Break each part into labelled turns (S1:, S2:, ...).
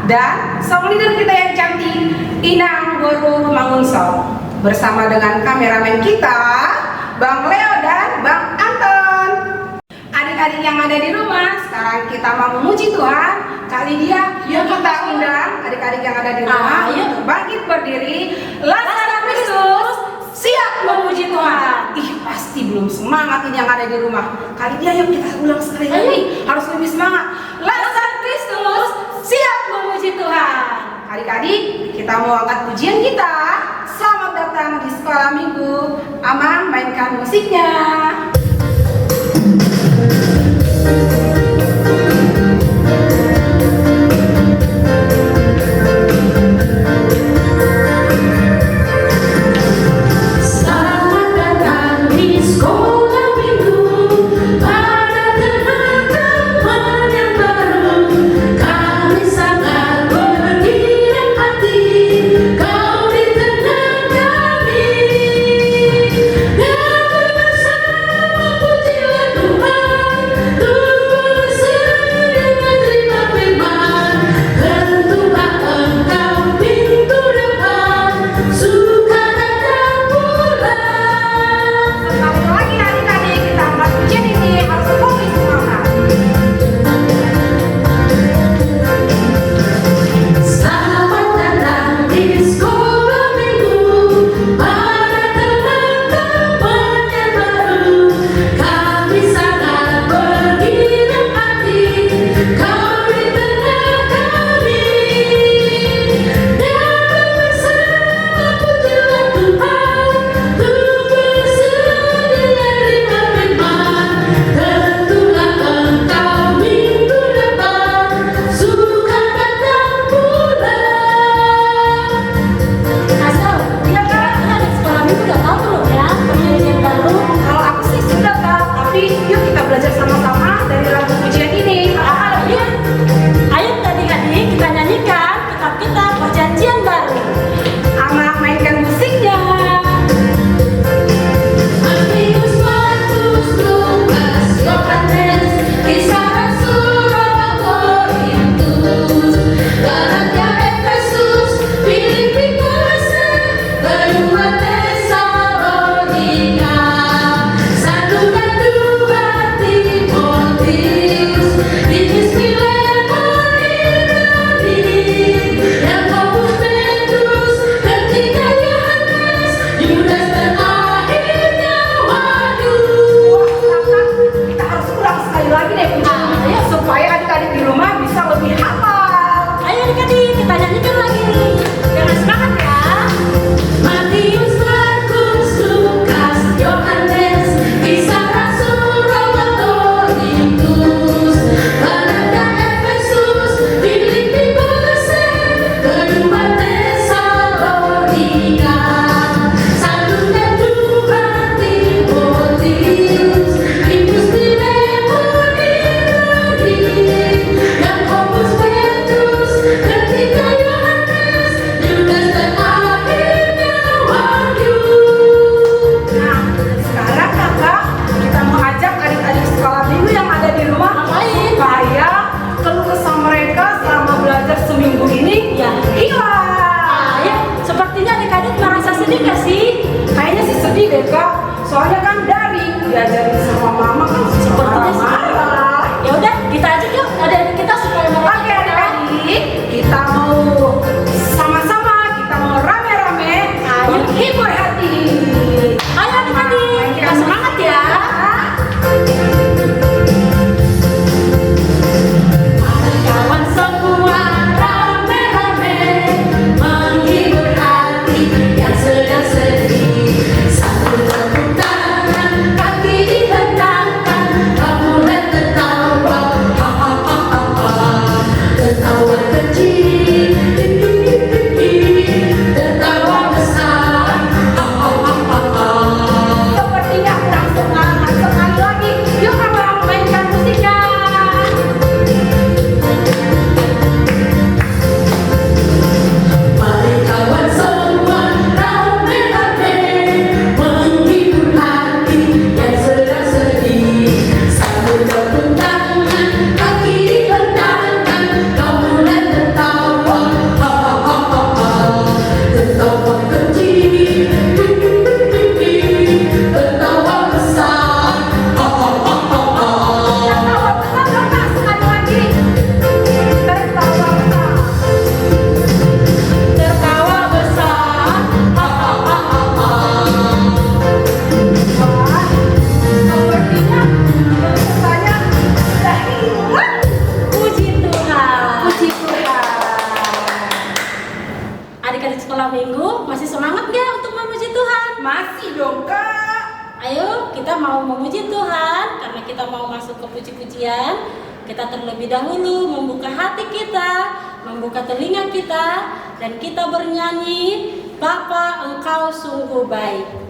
S1: dan song leader kita yang cantik Inang Guru Mangunso bersama dengan kameramen kita Bang Leo dan Bang Anton. Adik-adik yang ada di rumah, sekarang kita mau memuji Tuhan. Kali dia yuk kita undang adik-adik yang ada di rumah untuk bangkit berdiri. Lazarus Kristus siap memuji Tuhan. Ih, pasti belum semangat ini yang ada di rumah. Kali dia yuk kita ulang sekali lagi. Harus lebih semangat. Lazarus Kristus siap memuji Tuhan. Adik-adik, kita mau angkat pujian kita. Selamat datang di sekolah minggu. Amang, mainkan musiknya.
S2: Ketika kita terlebih dahulu membuka hati kita, membuka telinga kita, dan kita bernyanyi, Bapa Engkau sungguh baik.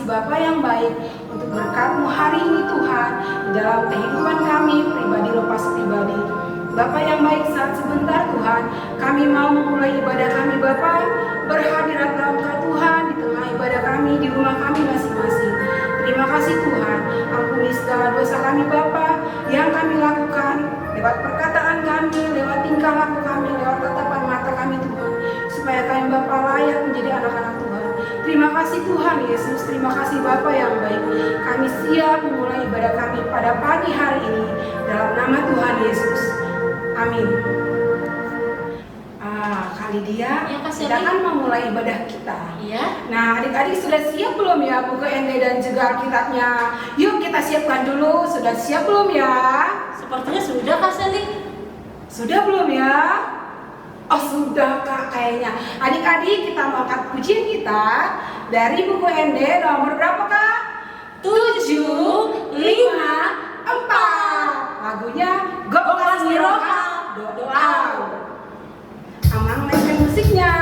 S1: Bapa yang baik untuk berkat-Mu hari ini Tuhan di dalam kehidupan kami pribadi lepas pribadi. Bapa yang baik, saat sebentar Tuhan kami mau memulai ibadah kami Bapa, berhadirat dalam Tuhan di tengah ibadah kami di rumah kami masing-masing. Terima kasih Tuhan, ampuni segala dosa kami Bapa yang kami lakukan lewat perkataan kami, lewat tingkah laku kami, lewat tatapan mata kami Tuhan, supaya kami Bapa layak menjadi anak-anak Tuhan. Terima kasih Tuhan Yesus, terima kasih Bapa yang baik. Kami siap memulai ibadah kami pada pagi hari ini dalam nama Tuhan Yesus. Amin. Kak Lydia,
S2: Ya, Kak
S1: kita
S2: Sally.
S1: kan mau mulai ibadah kita.
S2: Iya.
S1: Nah, adik-adik sudah siap belum ya buku ND dan juga Alkitabnya? Yuk kita siapkan dulu. Sudah siap belum ya?
S2: Sepertinya sudah, Kak Sally.
S1: Sudah belum ya? Oh sudah Kak kayaknya. Adik-adik kita mau angkat pujian kita dari buku ND nomor berapa Kak?
S2: 7, 5,
S1: 4. Lagunya Gopas Miroha Doa. Amang mainkan musiknya.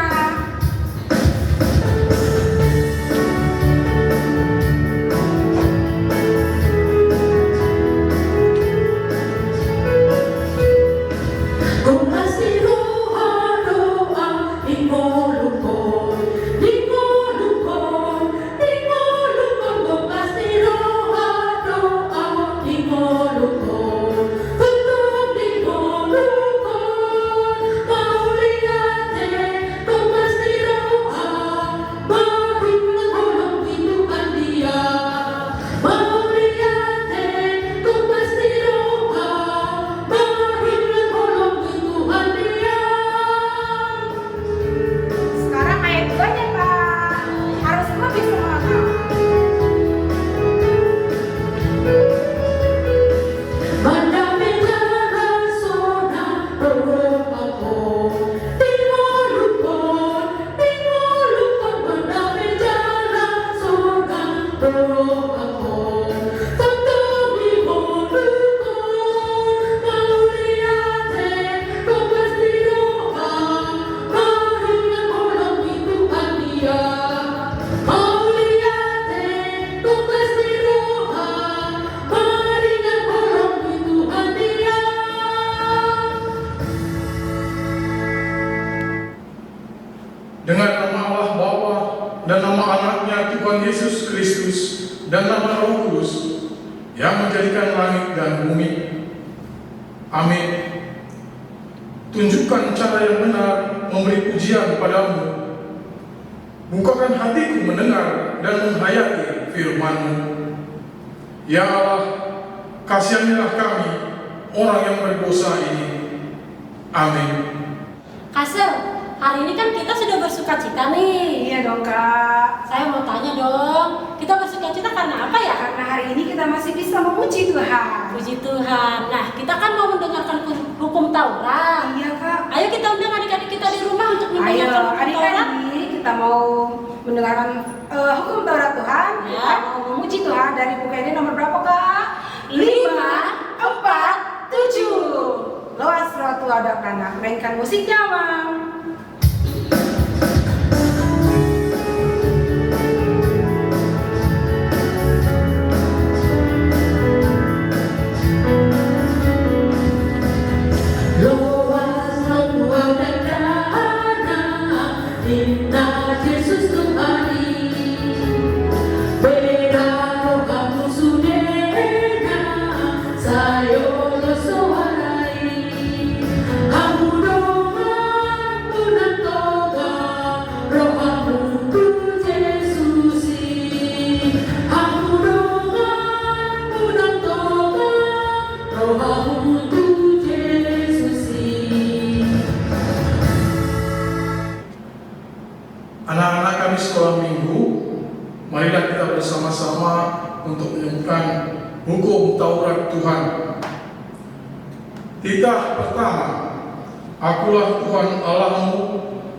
S1: Sekarang ayat 2-nya Kak. Harus lebih semangat.
S3: Dengan nama Allah Bapa dan nama anaknya Tuhan Yesus Kristus dan nama Roh Kudus yang menjadikan langit dan bumi. Amin. Tunjukkan cara yang benar memberi pujian padamu. Bukakan hatiku mendengar dan menghayati firman-Mu. Ya Allah, kasihanilah kami, orang yang berdosa ini. Amin.
S2: Kasel, hari ini kan kita sudah bersuka cita nih.
S1: Iya dong Kak.
S2: Saya mau tanya dong, kita bersuka cita karena apa ya?
S1: Karena hari ini kita masih bisa memuji Tuhan.
S2: Puji Tuhan. Nah, kita kan mau mendengarkan hukum Taurat.
S1: Iya Kak.
S2: Ayo kita undang adik-adik kita di rumah untuk
S1: Ayo
S2: mendengarkan hukum Taurat.
S1: adik-adik kita mau mendengarkan hukum Taurat Tuhan.
S2: Ya.
S1: Kita mau memuji Tuhan dari buku ini nomor berapa Kak? 5, 4, 7. Loas rotu ada kanak. Mainkan musiknya Mang.
S3: Anak-anak kami sekolah minggu, marilah kita bersama-sama untuk menemukan hukum Taurat Tuhan. Titah pertama, Akulah Tuhan Allahmu,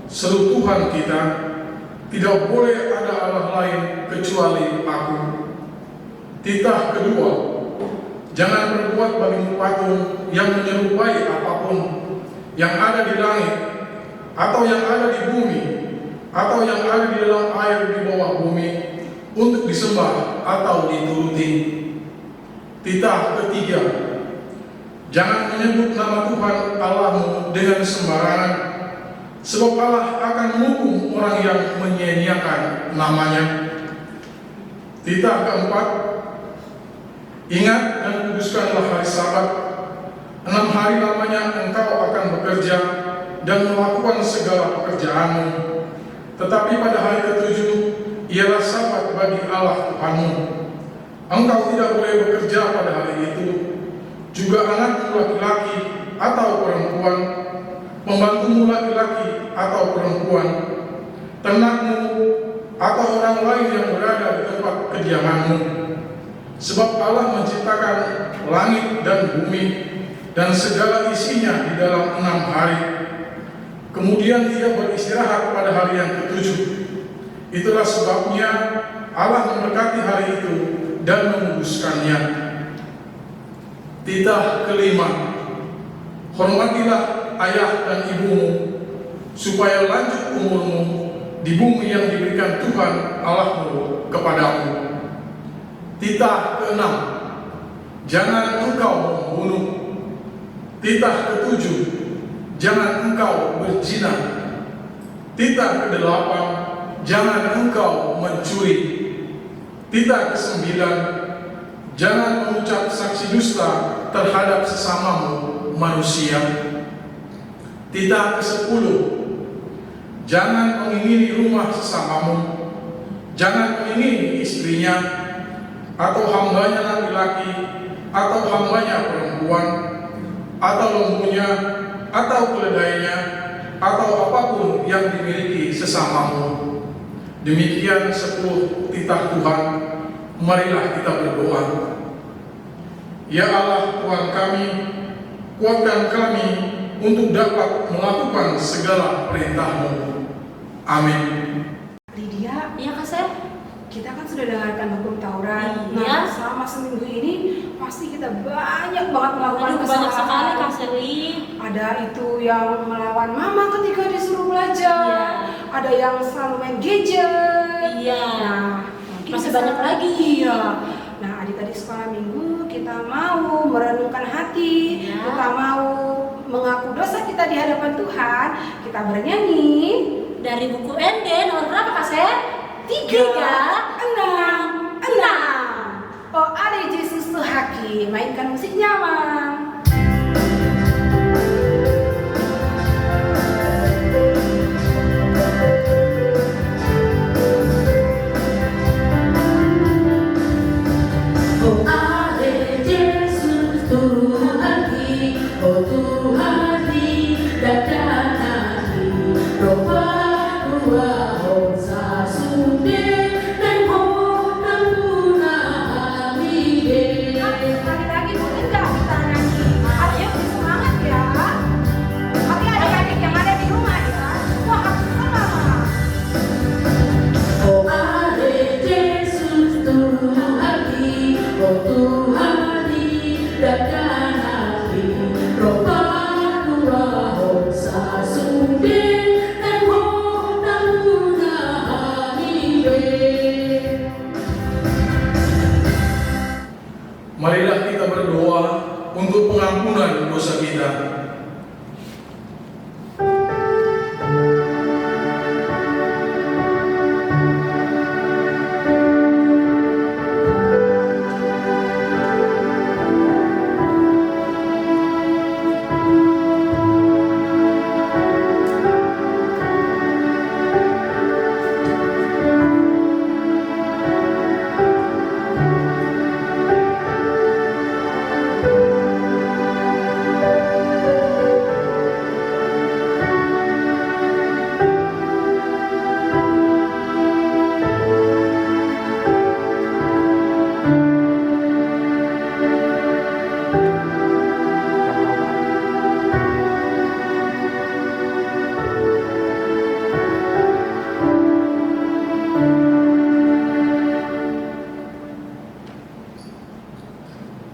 S3: seru Tuhan kita, tidak boleh ada Allah lain kecuali Aku. Titah kedua, jangan berbuat bagimu patung yang menyerupai apapun yang ada di langit, atau yang ada di bumi, atau yang ada di dalam air di bawah bumi, untuk disembah atau dituruti. Titah ketiga, jangan menyebut nama Tuhan Allahmu dengan sembarangan, sebab Allah akan menghukum orang yang menyia-nyiakan namanya. Titah keempat, ingat dan kuduskanlah hari Sabat. 6 hari lamanya engkau akan bekerja dan melakukan segala pekerjaanmu. Tetapi pada hari ke-7 ialah Sabat bagi Allah Tuhanmu. Engkau tidak boleh bekerja pada hari itu, juga anakmu laki-laki atau perempuan perempuan, pembantumu laki-laki atau perempuan, ternakmu, atau orang lain yang berada di tempat kediamanmu. Sebab Allah menciptakan langit dan bumi dan segala isinya di dalam 6 hari. Kemudian Ia beristirahat pada hari yang ke-7. Itulah sebabnya Allah memberkati hari itu dan menguduskannya. Titah kelima, hormatilah ayah dan ibumu, supaya lanjut umurmu di bumi yang diberikan Tuhan Allahmu kepadamu. Titah keenam, jangan engkau membunuh. Titah ketujuh, jangan engkau berzina. Titah kedelapan, jangan engkau mencuri. Titah kesembilan, jangan mengucap saksi dusta terhadap sesamamu manusia. Titah ke-10, jangan mengingini rumah sesamamu, jangan mengingini istrinya, atau hambanya laki-laki, atau hambanya perempuan, atau lembunya, atau keledainya, atau apapun yang dimiliki sesamamu. Demikian 10 titah Tuhan. Marilah kita berdoa. Ya Allah Tuhan kami, kuatkan kami untuk dapat melakukan segala perintah-Mu. Amin.
S1: Lydia,
S2: Iya Kak Sel?
S1: kita kan sudah dengarkan hukum Taurat.
S2: Iya.
S1: Nah, selama seminggu ini pasti kita banyak banget melakukan
S2: Aduh, banyak sekali Kak Seli.
S1: Ada itu yang melawan mama ketika disuruh belajar.
S2: Iya.
S1: Ada yang selalu main gadget.
S2: Iya.
S1: Nah, mungkin
S2: Masih
S1: bisa-
S2: banyak lagi.
S1: Iya. Nah, adik-adik sekolah minggu kita mau merenungkan hati,
S2: Iya.
S1: kita mau mengaku dosa kita di hadapan Tuhan. Kita bernyanyi.
S2: Dari buku ND nomor berapa Kak Sel? 3, 6.
S1: Oh, ada Yesus tuh Hakim. Mainkan musiknya, Mam.
S2: Oh ade Yesus turun lagi, oh Tuhan di dada nanti, roba dua onsa sunde dan ho tanguna amide.
S1: Lagi-lagi boleh nggak kita nyanyi? Ayo semangat ya. Tapi adik-adik yang ada di rumah ya. Wah, aku sama.
S2: Oh ade Yesus turun lagi, oh Tuhan di dada nanti, roba dua onsa sunde dan ho tanguna amide.
S3: Marilah kita berdoa untuk pengampunan dosa kita.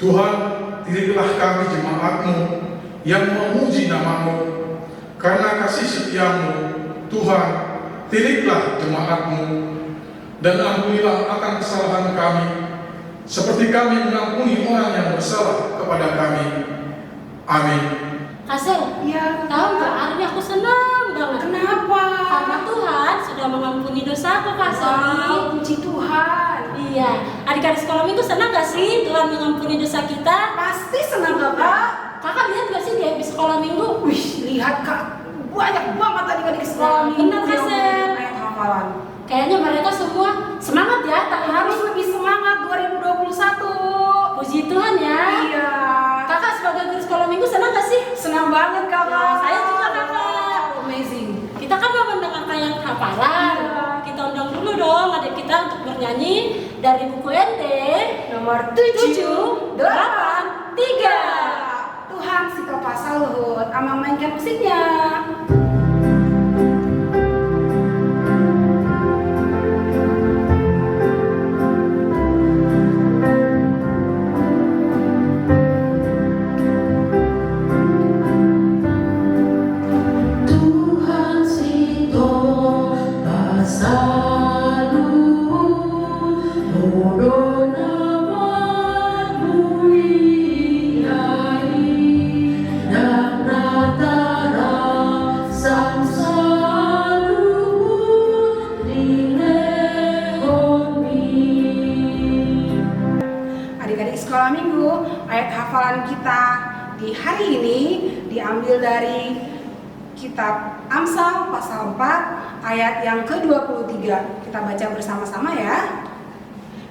S3: Tuhan, dirilah kami jemaat-Mu yang memuji nama-Mu. Karena kasih setia-Mu, Tuhan, tiriklah jemaat-Mu dan ampunilah akan kesalahan kami, seperti kami mengampuni orang yang bersalah kepada kami. Amin.
S2: Kasel,
S1: Ya,
S2: tahu nggak? Hari ini aku senang banget.
S1: Kenapa?
S2: Karena Tuhan sudah mengampuni dosaku, Kak Seli.
S1: Wow, puji Tuhan.
S2: Iya, adik-adik sekolah minggu senang gak sih Tuhan mengampuni dosa kita?
S1: Pasti senang Kakak.
S2: Kakak lihat gak sih di episode sekolah minggu?
S1: Wih, lihat Kak. Banyak banget adik-adik sekolah
S2: Nah,
S1: minggu
S2: benar, Kak
S1: yang
S2: Sel.
S1: ayat hafalan.
S2: Kayaknya mereka semua semangat ya, tak
S1: Harus
S2: harus.
S1: lebih semangat 2021.
S2: Puji Tuhan ya.
S1: Iya.
S2: Kakak sebagai guru sekolah minggu ibu senang gak sih?
S1: Senang banget kakak.
S2: Ya, saya juga kakak.
S1: Amazing.
S2: Kita kan mau mendengarkan yang hafalan.
S1: Iya.
S2: Kita undang dulu dong adik kita untuk bernyanyi dari buku NT
S1: Nomor
S2: 7, 8, 3.
S1: Tuhan si Papa Saluhut, ama mainkan musiknya.
S2: Tuhan Sito Pasaluhut Modona Muliai dan Natara Sang Saluhut Dilehomi.
S1: Adik-adik sekolah minggu, ayat hafalan kita di hari ini diambil dari kitab Amsal pasal 4 ayat yang ke-23. Kita baca bersama-sama ya.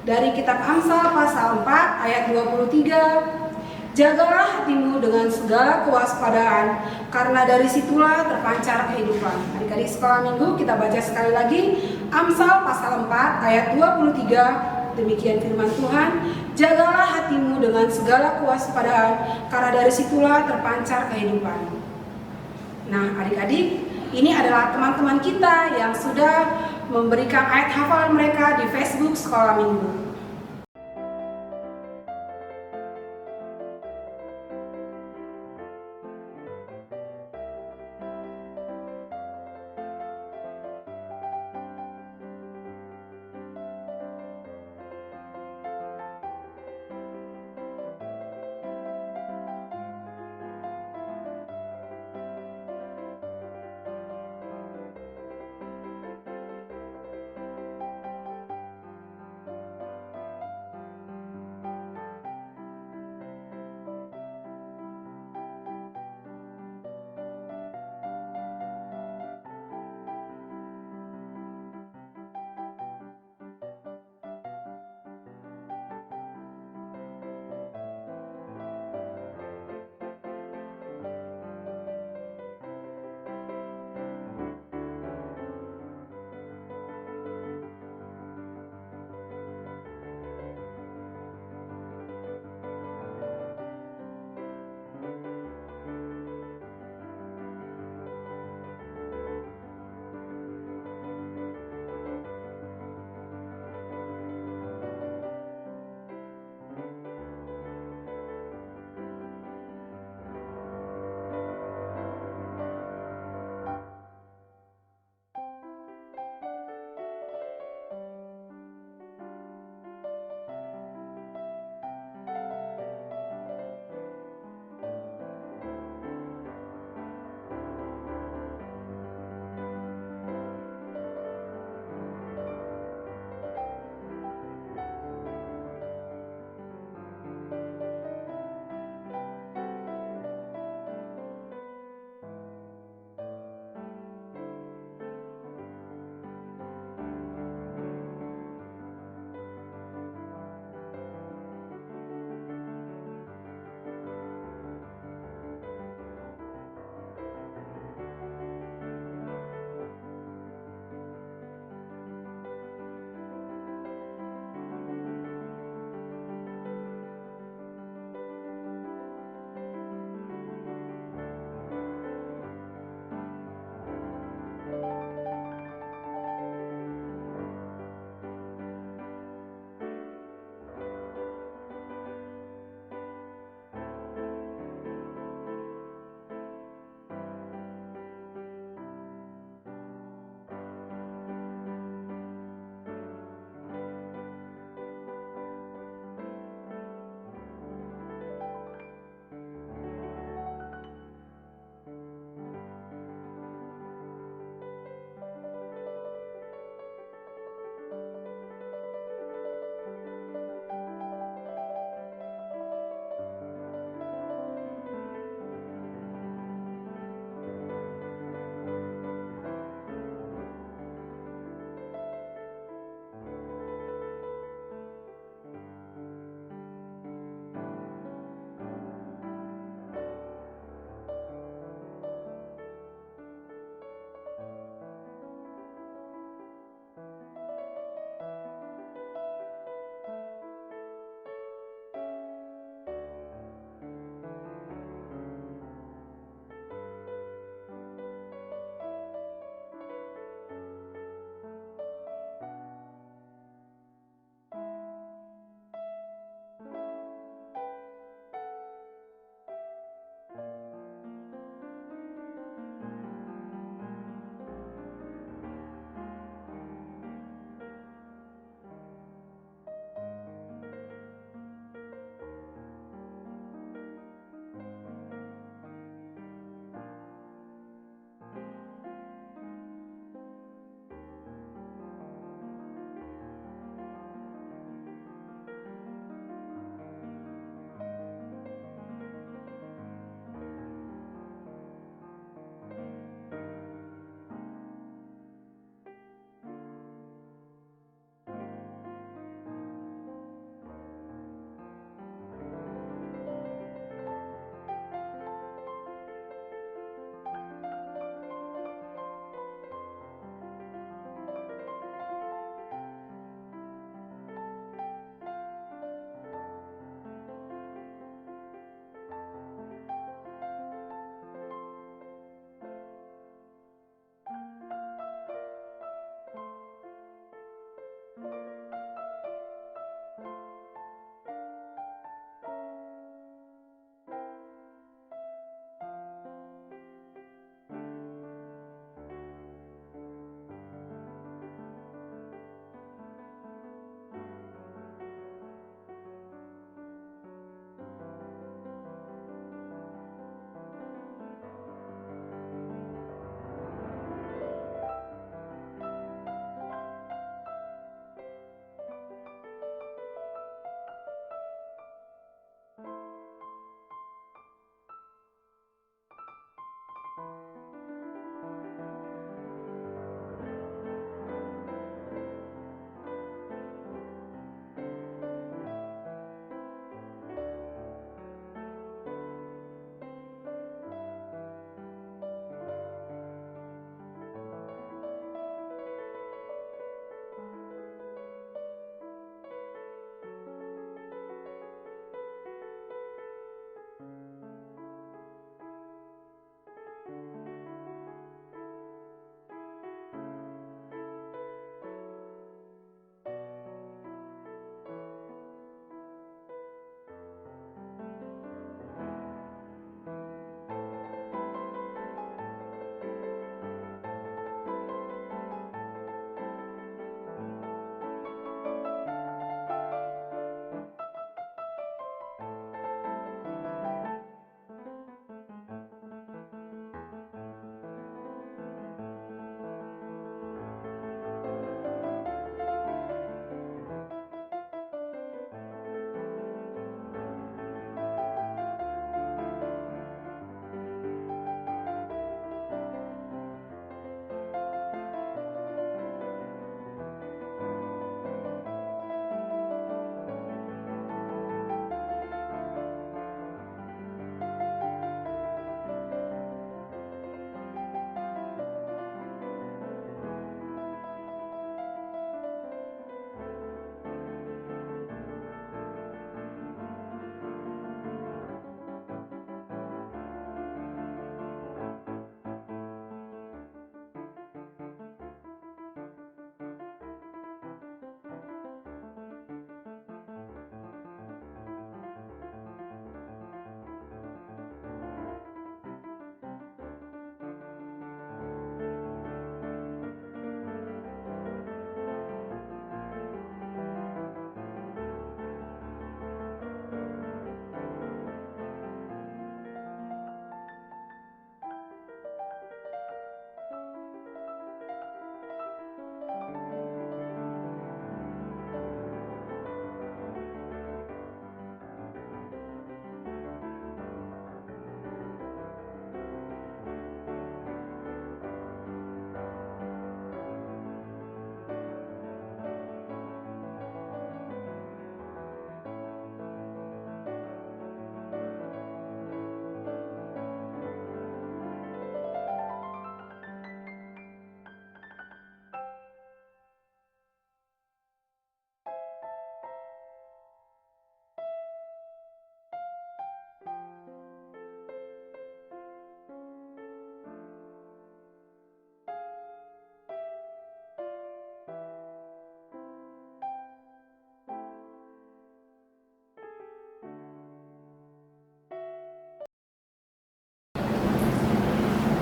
S1: Dari kitab Amsal pasal 4 ayat 23. Jagalah hatimu dengan segala kewaspadaan, karena dari situlah terpancar kehidupan. Adik-adik sekolah minggu, kita baca sekali lagi Amsal pasal 4 ayat 23. Demikian firman Tuhan, jagalah hatimu dengan segala kewaspadaan, karena dari situlah terpancar kehidupan. Nah adik-adik, ini adalah teman-teman kita yang sudah memberikan ayat hafalan mereka di Facebook Sekolah Minggu.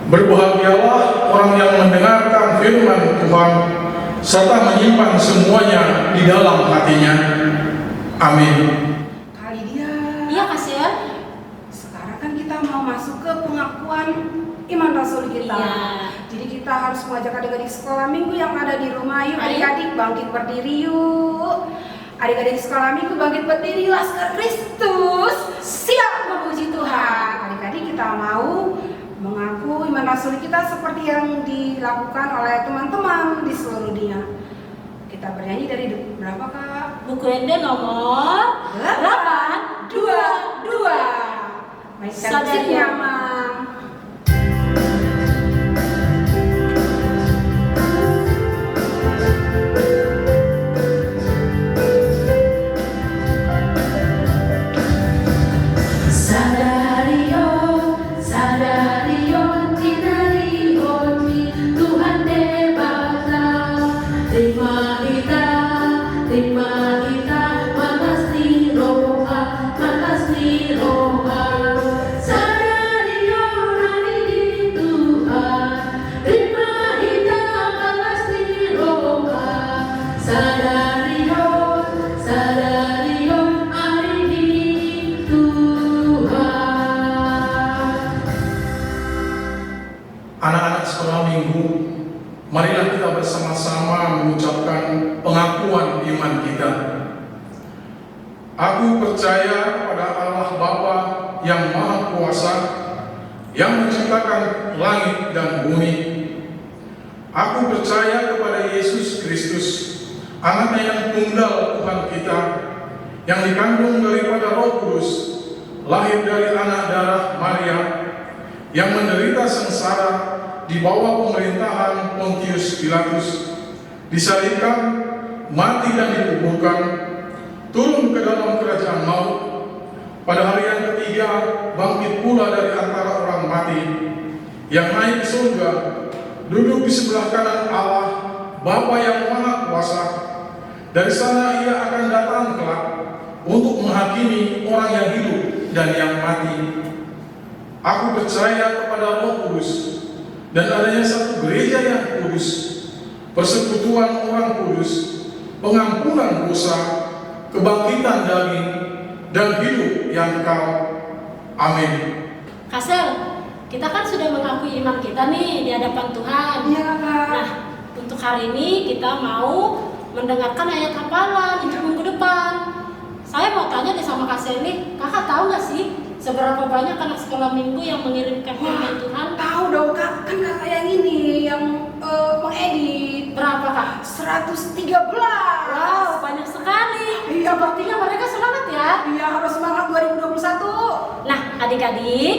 S3: Berbahagialah orang yang mendengarkan firman Tuhan serta menyimpan semuanya di dalam hatinya. Amin.
S1: Kali dia.
S2: Iya, Kasir.
S1: Sekarang kan kita mau masuk ke pengakuan iman Rasul kita.
S2: Iya.
S1: Jadi kita harus mengajak adik-adik sekolah minggu yang ada di rumah. Yuk
S2: Ayo.
S1: adik-adik bangkit berdiri yuk. Adik-adik sekolah minggu bangkit berdiri. Laskar Kristus siap memuji Tuhan. Adik-adik kita mau mengaku iman Rasul kita seperti yang dilakukan oleh teman-teman di seluruh dunia. Kita bernyanyi dari berapa kak?
S2: Buku Ende nomor
S1: 822. Mainkan musiknya, Mang.
S3: Anak-anak sekolah minggu, marilah kita bersama-sama mengucapkan pengakuan iman kita. Aku percaya kepada Allah Bapa yang Maha Kuasa, yang menciptakan langit dan bumi. Aku percaya kepada Yesus Kristus, Anaknya yang tunggal Tuhan kita, yang dikandung daripada Roh Kudus, lahir dari anak darah Maria, yang menderita sengsara di bawah pemerintahan Pontius Pilatus, disalibkan, mati dan dikuburkan, turun ke dalam kerajaan maut, pada hari yang ketiga bangkit pula dari antara orang mati, yang naik ke surga, duduk di sebelah kanan Allah Bapa yang Maha Kuasa. Dari sana ia akan datang kelak untuk menghakimi orang yang hidup dan yang mati. Aku percaya kepada Roh Kudus dan adanya satu gereja yang kudus, persekutuan orang kudus, pengampunan dosa, kebangkitan daging, dan hidup yang kekal. Amin.
S2: Kasel, kita kan sudah mengakui iman kita nih di hadapan Tuhan.
S1: Iya kak.
S2: Nah, untuk hari ini kita mau mendengarkan ayat hafalan untuk minggu depan. Saya mau tanya deh sama Kak Seli, kakak tahu nggak sih seberapa banyak anak sekolah minggu yang mengirimkan firman Tuhan?
S1: Tahu dong kak, kan kakak yang ini yang mengedit.
S2: Berapa kak?
S1: 113.
S2: Wow, banyak sekali.
S1: Iya,
S2: Sepertinya mereka semangat ya.
S1: Iya, harus semangat 2021.
S2: Nah, adik-adik,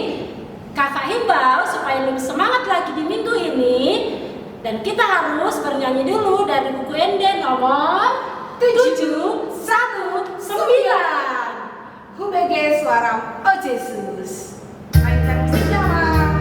S2: kakak himbau supaya lebih semangat lagi di minggu ini. Dan kita harus bernyanyi dulu dari buku Ende nomor 719.
S1: Hubege suara Oh Yesus. Mainkan musiknya, Mang.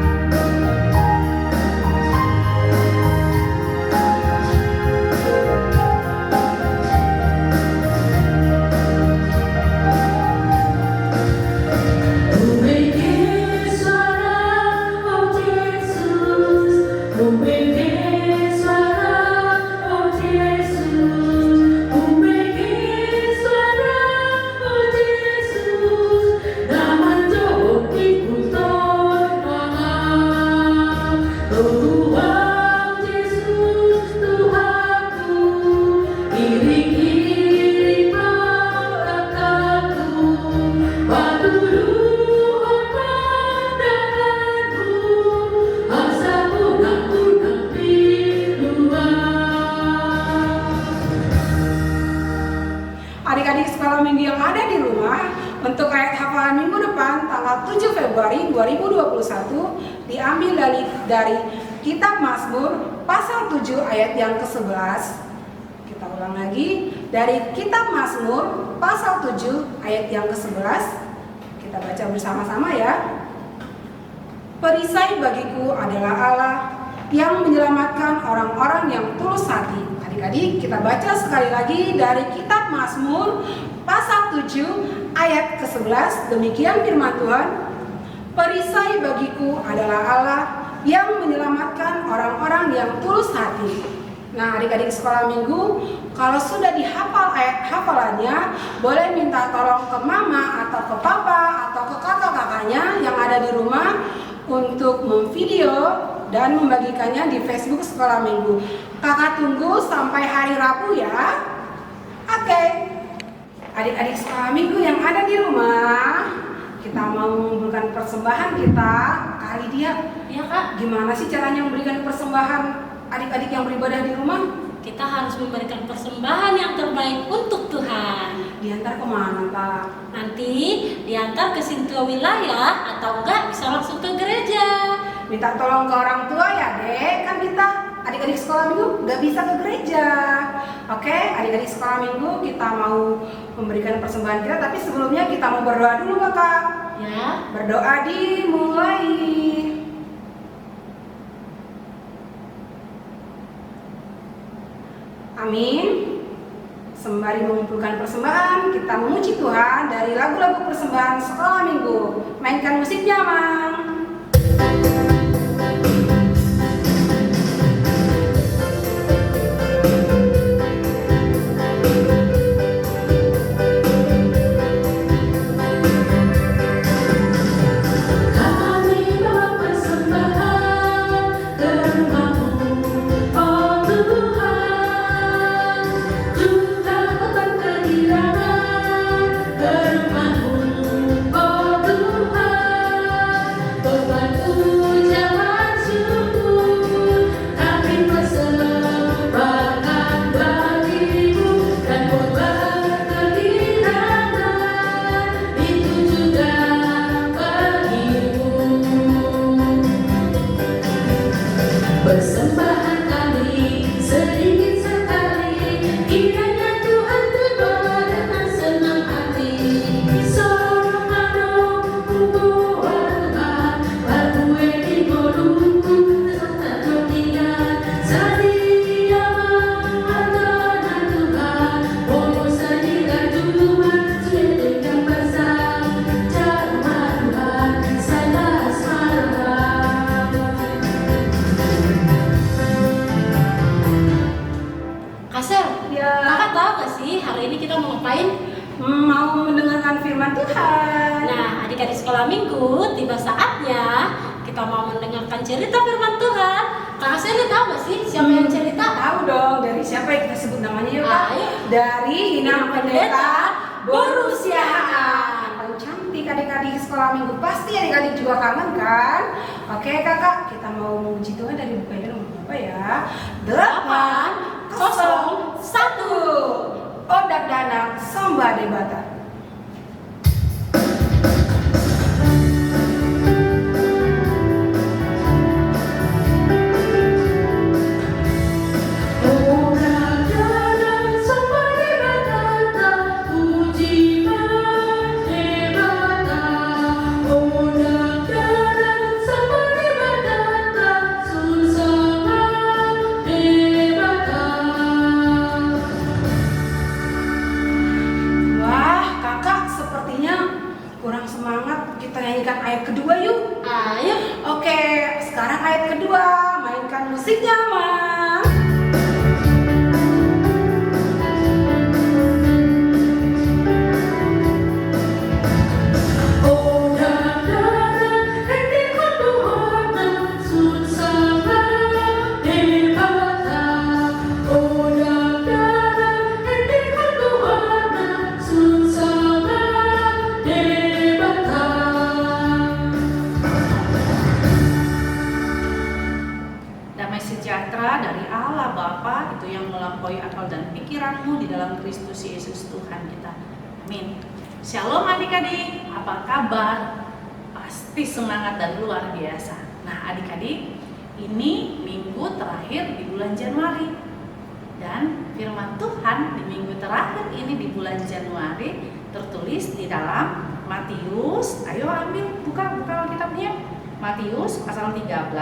S1: Adik-adik sekolah minggu yang ada di rumah, untuk ayat hafalan minggu depan tanggal 7 Februari 2021 diambil dari Kitab Mazmur pasal 7 ayat yang ke-11. Kita ulang lagi, dari Kitab Mazmur pasal 7 ayat yang ke-11. Kita baca bersama-sama ya. Perisai bagiku adalah Allah yang menyelamatkan orang-orang yang tulus hati. Adik-adik, kita baca sekali lagi dari Kitab Mazmur pasal 7 ayat ke-11. Demikian firman Tuhan. Perisai bagiku adalah Allah yang orang-orang yang tulus hati. Nah, adik-adik sekolah minggu, kalau sudah dihafal ayat hafalannya, boleh minta tolong ke mama atau ke papa atau ke kakak-kakaknya yang ada di rumah untuk memvideo dan membagikannya di Facebook sekolah minggu. Kakak tunggu sampai hari Rabu ya. Oke. Adik-adik sekolah minggu yang ada di rumah, kita mau mengumpulkan persembahan kita. Kali dia,
S2: Iya Kak,
S1: gimana sih caranya memberikan persembahan adik-adik yang beribadah di rumah?
S2: kita harus memberikan persembahan yang terbaik untuk Tuhan.
S1: Diantar kemana, Pak?
S2: Nanti diantar ke sintua wilayah atau enggak bisa langsung ke gereja.
S1: Minta tolong ke orang tua ya, Dek. Kan kita adik-adik sekolah minggu nggak bisa ke gereja. Oke, adik-adik sekolah minggu kita mau memberikan persembahan kita, tapi sebelumnya kita mau berdoa dulu, Kakak.
S2: Ya,
S1: Berdoa dimulai. Amin. Sembari mengumpulkan persembahan, kita memuji Tuhan dari lagu-lagu persembahan sekolah minggu. Mainkan musiknya, Mang.
S4: Kami bawa persembahan ke rumah-Mu, oh Tuhan. Juga tetap kehadiran ke rumah-Mu, oh Tuhan. Beban ucapan syukur kami persembahkan bagi-Mu, dan beban kehadiran itu juga bagi-Mu. Persembahan kami sedikit sekali, kiranya Tuhan terima dengan senang hati. Sorong mano membawa Tuhan, barue di moduku serta kemudian sadia menghargakan Tuhan. Oh sadia Tuhan sedekah besar, jamaah Tuhan salah salah.
S2: Kasel,
S1: Ya.
S2: Kakak tahu gak sih hari ini kita mau ngapain?
S1: Mau mendengarkan firman Tuhan.
S2: Nah, adik-adik sekolah minggu, tiba saatnya kita mau mendengarkan cerita firman Tuhan. Kakak Seli tahu gak sih siapa yang cerita?
S1: Tahu dong, dari siapa yang kita sebut namanya yuk, Kak?
S2: Ayo.
S1: Dari Inang Pendeta
S2: Borusiaan.
S1: Paling cantik adik-adik sekolah minggu. Pasti adik-adik juga kangen kan? Oke Kakak, kita mau memuji Tuhan dari buku yang nomor berapa ya? 801. Odak Danang Samba Debata.
S4: Orang dalam sampai berkata, puji Debata. Orang dalam sampai berkata, susah Debata.
S1: Wah, Kakak sepertinya kurang semangat. Kita nyanyikan ayat kedua yuk.
S2: Ayo.
S1: Oke, sekarang ayat kedua. Mainkan musiknya, Mang.
S4: Orang dalam hentikan Tuhan, susah Debata. Orang dalam hentikan Tuhan, susah Debata.
S5: Damai sejahtera dari Allah Bapa itu yang melampaui akal dan pikiranmu di dalam Kristus Yesus Tuhan kita. Amin. Shalom adik-adik, apa kabar? Pasti semangat dan luar biasa. Nah adik-adik, ini minggu terakhir di bulan Januari. Dan firman Tuhan di minggu terakhir ini di bulan Januari tertulis di dalam Matius. Ayo ambil, buka Alkitabnya. Matius pasal 13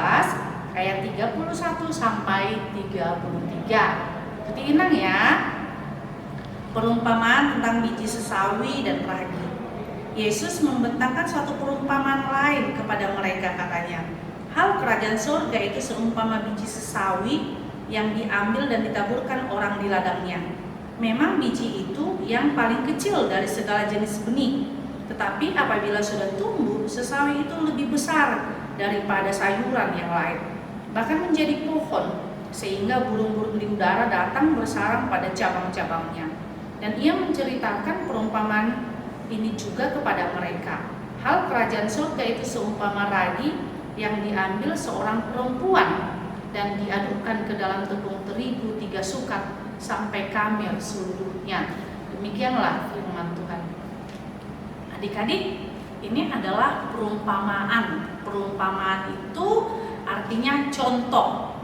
S5: ayat 31 sampai 33. Tuti inang ya. Perumpamaan tentang biji sesawi dan ragi. Yesus membentangkan suatu perumpamaan lain kepada mereka, katanya. hal kerajaan surga itu seumpama biji sesawi yang diambil dan ditaburkan orang di ladangnya. Memang biji itu yang paling kecil dari segala jenis benih, tetapi apabila sudah tumbuh, sesawi itu lebih besar daripada sayuran yang lain, bahkan menjadi pohon, sehingga burung-burung di udara datang bersarang pada cabang-cabangnya. Dan ia menceritakan perumpamaan ini juga kepada mereka. Hal kerajaan surga itu seumpama ragi yang diambil seorang perempuan dan diadukkan ke dalam tepung terigu 3 sukat sampai kamir seluruhnya. Demikianlah firman Tuhan. Adik-adik, ini adalah perumpamaan. Perumpamaan itu artinya contoh.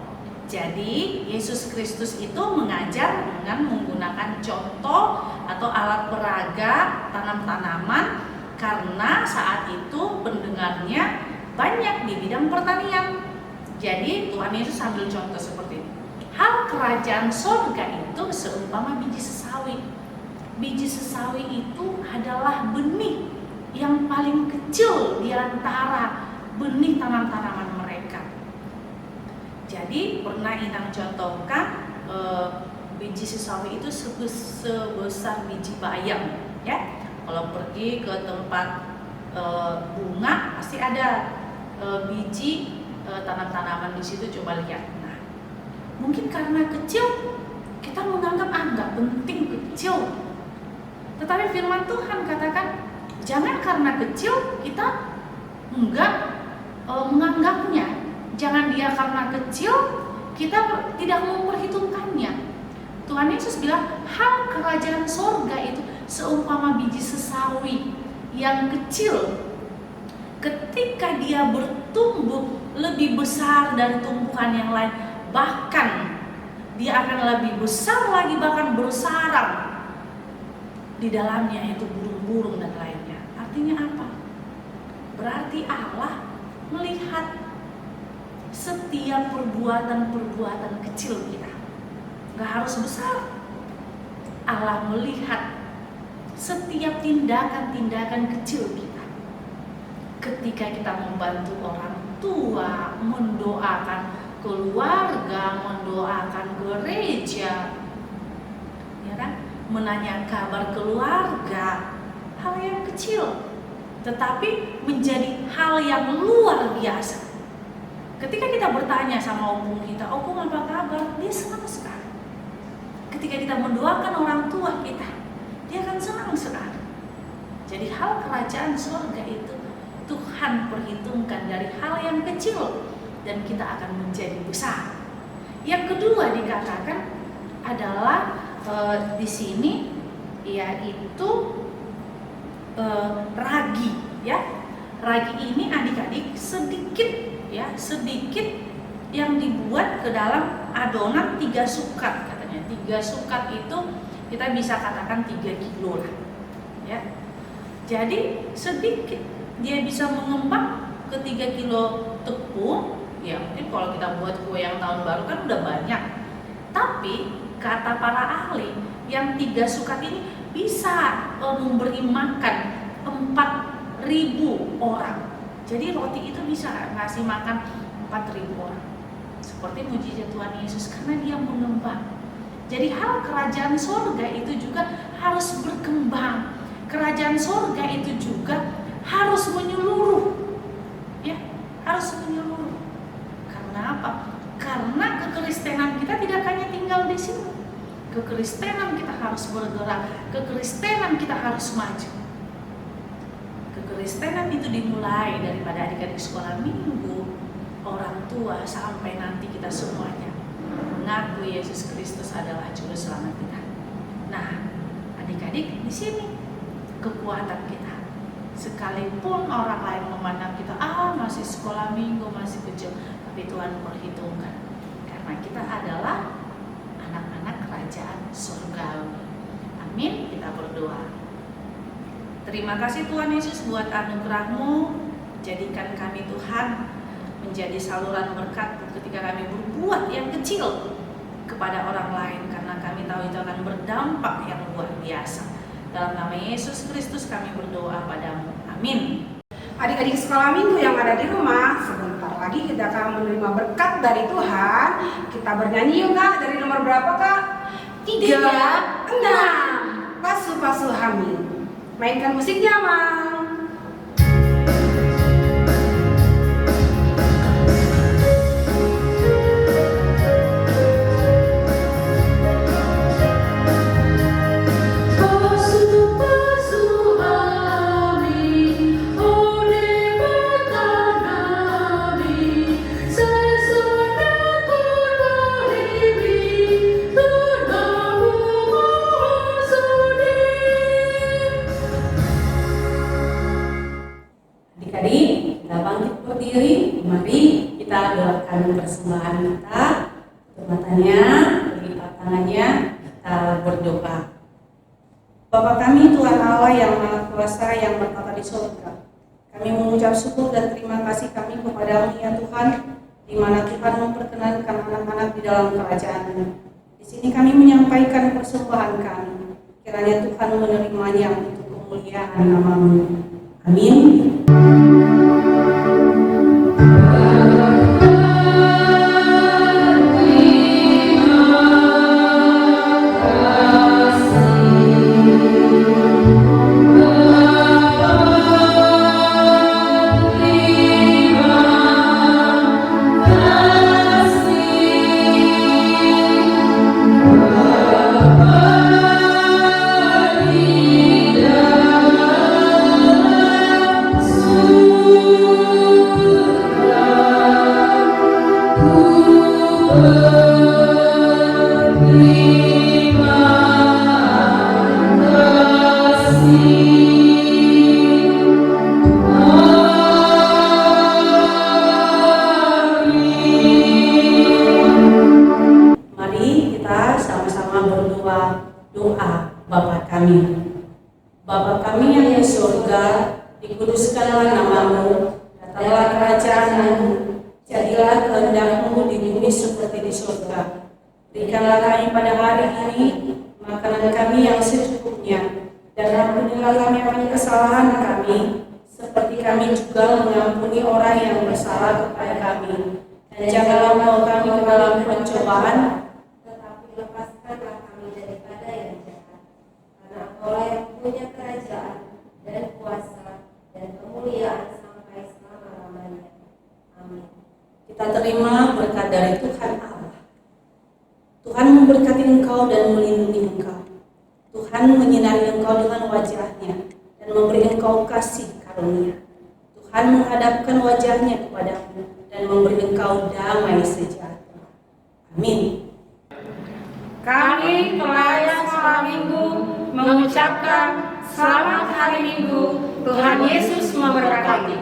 S5: Jadi Yesus Kristus itu mengajar dengan menggunakan contoh atau alat peraga tanam-tanaman, karena saat itu pendengarnya banyak di bidang pertanian. Jadi Tuhan Yesus ambil contoh seperti ini. Hal kerajaan surga itu seumpama biji sesawi. Biji sesawi itu adalah benih yang paling kecil di antara benih tanam-tanaman mereka. Jadi pernah Inang contohkan biji sesawi itu sebesar biji bayam, ya. Kalau pergi ke tempat bunga pasti ada biji tanam-tanaman di situ, coba lihat. Nah, mungkin karena kecil kita menganggap nggak penting, kecil. Tetapi firman Tuhan katakan jangan karena kecil kita enggak menganggapnya. Jangan dia karena kecil kita tidak memperhitungkannya. Tuhan Yesus bilang hal kerajaan sorga itu seumpama biji sesawi yang kecil. Ketika dia bertumbuh lebih besar dari tumbuhan yang lain, bahkan dia akan lebih besar lagi, bahkan bersarang di dalamnya itu burung-burung dan lainnya. Artinya apa? Berarti Allah melihat setiap perbuatan-perbuatan kecil kita. Gak harus besar. Allah melihat setiap tindakan-tindakan kecil kita. Ketika kita membantu orang tua, mendoakan keluarga, mendoakan gereja, ya kan? Menanya kabar keluarga, hal yang kecil, tetapi menjadi hal yang luar biasa. Ketika kita bertanya sama opung kita, opung apa kabar? Dia senang sekali. Ketika kita mendoakan orang tua kita, dia akan senang sekali. Jadi hal kerajaan surga itu Tuhan perhitungkan dari hal yang kecil dan kita akan menjadi besar. Yang kedua dikatakan adalah di sini yaitu ragi, ya. Ragi ini adik-adik sedikit yang dibuat ke dalam adonan 3 sukat katanya. 3 sukat itu kita bisa katakan 3 kilo lah, ya. Jadi sedikit dia bisa mengembang ke 3 kilo tepung. Ya mungkin kalau kita buat kue yang tahun baru kan udah banyak. Tapi kata para ahli, yang 3 sukat ini bisa memberi makan 4.000 orang. Jadi roti itu bisa ngasih makan 4.000 orang. Seperti mujizat Tuhan Yesus karena dia mengembang. Jadi hal kerajaan surga itu juga harus berkembang. Kerajaan surga itu juga harus menyeluruh. Ya, harus menyeluruh. Karena apa? Karena kekristenan kita tidak hanya tinggal di sini. Kekristenan kita harus bergerak, kekristenan kita harus maju. Kekristenan itu dimulai daripada adik-adik sekolah minggu, orang tua, sampai nanti kita semuanya mengakui Yesus Kristus adalah juru selamat kita. Nah, adik-adik, di sini kekuatan kita. Sekalipun orang lain memandang kita, masih sekolah minggu, masih kecil, tapi Tuhan perhitungkan. Karena kita adalah anak-anak kerajaan surgawi. Amin, kita berdoa. Terima kasih Tuhan Yesus buat anugerah-Mu. Jadikan kami Tuhan menjadi saluran berkat ketika kami berbuat yang kecil kepada orang lain, karena kami tahu itu akan berdampak yang luar biasa. Dalam nama Yesus Kristus kami berdoa padamu. Amin.
S1: Adik-adik sekolah minggu yang ada di rumah, sebentar lagi kita akan menerima berkat dari Tuhan. Kita bernyanyi yuk Kak, dari nomor berapa Kak?
S2: 3,
S1: 6. Pasu-pasu hamil. Mainkan musiknya, Mang.
S4: Pasu-pasu ami, oleh bertanami, saya sudah berlari, tunamu mohon sudi.
S6: Adik-adik, kita bangkit berdiri. Mari kita doakan persembahan kita. Tutup matanya, berlipat tangannya, kita berdoa. Bapa kami, Tuhan Allah yang Maha Kuasa yang bertata di surga, kami mengucap syukur dan terima kasih kami kepada-Mu ya Tuhan, di mana Tuhan memperkenankan anak-anak di dalam kerajaan. Di sini kami menyampaikan persembahan kami. Kiranya Tuhan menerimanya untuk kemuliaan nama-Mu. Amin. Mari kita sama-sama berdoa doa Bapa kami. Bapa kami yang di surga, dikuduskanlah nama-Mu, datanglah kerajaan-Mu, jadilah kehendak-Mu di bumi seperti di surga. Berikanlah kami pada hari ini makanan kami yang secukupnya, dan ampunilah kami akan kesalahan kami, seperti kami juga mengampuni orang yang bersalah kepada kami. Dan janganlah membawa kami ke dalam pencobaan, tetapi lepaskanlah kami daripada yang jahat. Karena Engkaulah yang punya kerajaan dan kuasa dan kemuliaan sampai selama-lamanya. Amin. Kita terima berkat dari Tuhan Allah. Tuhan memberkati engkau dan melindungi engkau. Tuhan menyinari engkau dengan wajahnya dan memberi engkau kasih karunia. Tuhan menghadapkan wajahnya kepadamu dan memberi engkau damai sejahtera. Amin.
S1: Kami pelayan sekolah minggu mengucapkan selamat hari Minggu. Tuhan Yesus memberkati.